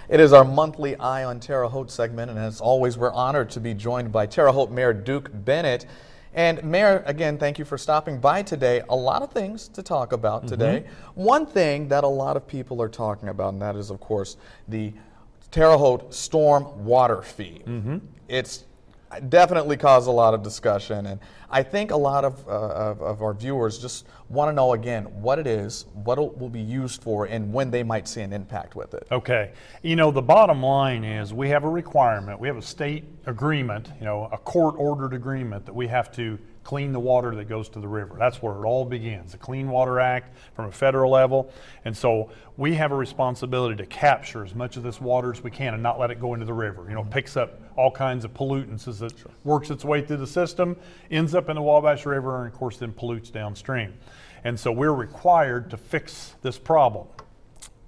It is our monthly Eye on Terre Haute segment, and as always, we're honored to be joined by Terre Haute Mayor Duke Bennett. And Mayor, again, thank you for stopping by today. A lot of things to talk about today. One thing that a lot of people are talking about, and that is, of course, the Terre Haute storm water fee. It's definitely caused a lot of discussion, and I think a lot of our viewers just want to know again what it is, what it will be used for, and when they might see an impact with it. Okay, you know, the bottom line is we have a requirement, we have a state agreement, you know, a court-ordered agreement that we have to clean the water that goes to the river. That's where it all begins, the Clean Water Act from a federal level. And so we have a responsibility to capture as much of this water as we can and not let it go into the river. You know, it picks up all kinds of pollutants as it works its way through the system, ends up in the Wabash River, and of course then pollutes downstream. And so we're required to fix this problem.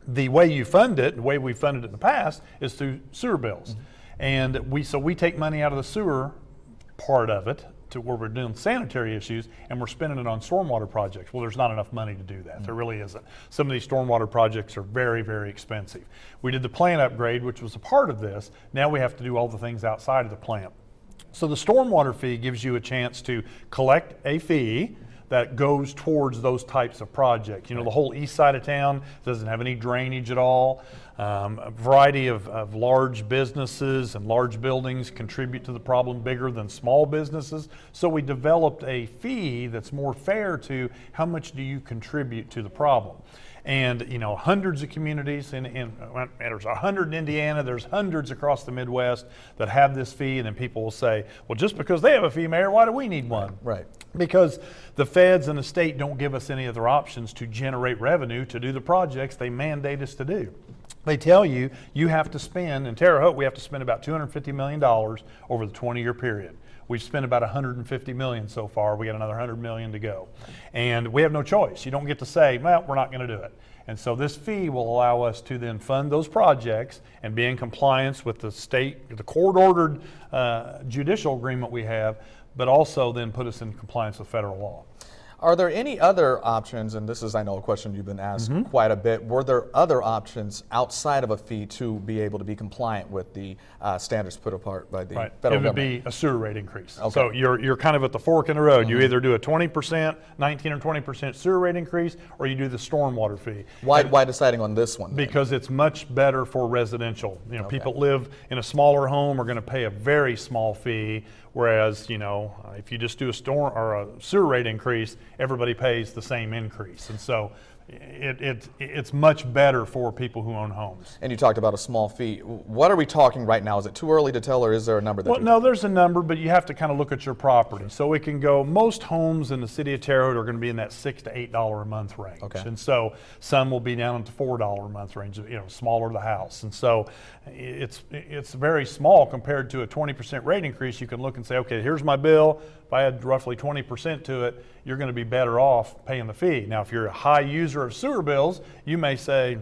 The way you fund it, the way we funded it in the past, is through sewer bills. And we take money out of the sewer part of it to where we're doing sanitary issues, and we're spending it on stormwater projects. Well, there's not enough money to do that. There really isn't. Some of these stormwater projects are very, very expensive. We did the plant upgrade, which was a part of this. Now we have to do all the things outside of the plant. So the stormwater fee gives you a chance to collect a fee that goes towards those types of projects. You know, the whole east side of town doesn't have any drainage at all. A variety of large businesses and large buildings contribute to the problem bigger than small businesses. So we developed a fee that's more fair to how much do you contribute to the problem. And you know, hundreds of communities, there's 100 in Indiana, there's hundreds across the Midwest that have this fee, and then people will say, well, just because they have a fee, Mayor, why do we need one? Right. Because the feds and the state don't give us any other options to generate revenue to do the projects they mandate us to do. They tell you, you have to spend, in Terre Haute, we have to spend about $250 million over the 20-year period. We've spent about $150 million so far. We got another $100 million to go. And we have no choice. You don't get to say, well, we're not going to do it. And so this fee will allow us to then fund those projects and be in compliance with the state, the court-ordered judicial agreement we have, but also then put us in compliance with federal law. Are there any other options, and this is, I know, a question you've been asked quite a bit, were there other options outside of a fee to be able to be compliant with the standards put apart by the federal government? It would be a sewer rate increase. Okay. So you're kind of at the fork in the road. You either do a 20%, 19 or 20% sewer rate increase, or you do the stormwater fee. Why deciding on this one? Because it's much better for residential. You know, people live in a smaller home are going to pay a very small fee, whereas, you know, if you just do a storm or a sewer rate increase, everybody pays the same increase. And so it's much better for people who own homes. And you talked about a small fee. What are we talking right now? Is it too early to tell, or is there a number that no, there's a number, but you have to kind of look at your property. So it can go, most homes in the city of Terre Haute are going to be in that $6 to $8 a month range. Okay. And so some will be down into $4 a month range, you know, smaller the house. And so it's very small compared to a 20% rate increase. You can look and say, okay, here's my bill. If I add roughly 20% to it, you're going to be better off paying the fee. Now, if you're a high user of sewer bills, you may say,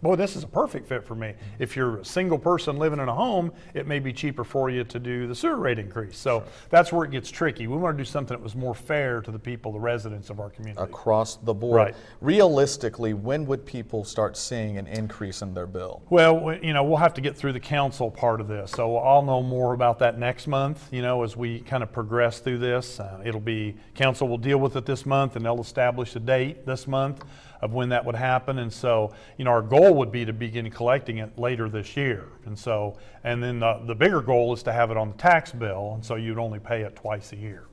boy, this is a perfect fit for me. If you're a single person living in a home, it may be cheaper for you to do the sewer rate increase. So that's where it gets tricky. We want to do something that was more fair to the people, the residents of our community. Across the board. Right. Realistically, when would people start seeing an increase in their bill? Well, you know, we'll have to get through the council part of this. So I'll know more about that next month, you know, as we kind of progress through this. Council will deal with it this month, and they'll establish a date this month of when that would happen. And so, you know, our goal would be to begin collecting it later this year. And so, and then the bigger goal is to have it on the tax bill, and so you'd only pay it twice a year.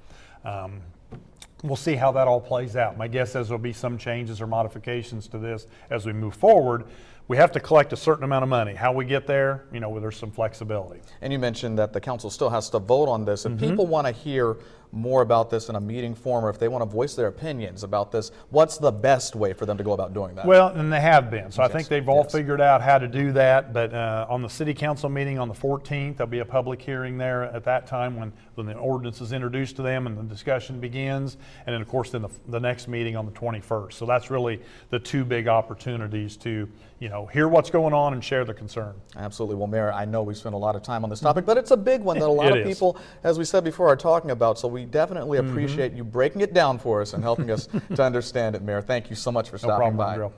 We'll see how that all plays out. My guess is there'll be some changes or modifications to this as we move forward. We have to collect a certain amount of money. How we get there, you know, there's some flexibility. And you mentioned that the council still has to vote on this. If people want to hear more about this in a meeting form, or if they want to voice their opinions about this, what's the best way for them to go about doing that? Well, and they have been. So I think they've all figured out how to do that. But on the city council meeting on the 14th, there'll be a public hearing there at that time when the ordinance is introduced to them and the discussion begins. And then, of course, then the next meeting on the 21st. So that's really the two big opportunities to, you know, hear what's going on and share the concern. Absolutely. Well, Mayor, I know we spent a lot of time on this topic, but it's a big one that a lot of people, as we said before, are talking about. So we definitely appreciate you breaking it down for us and helping us to understand it, Mayor. Thank you so much for stopping by.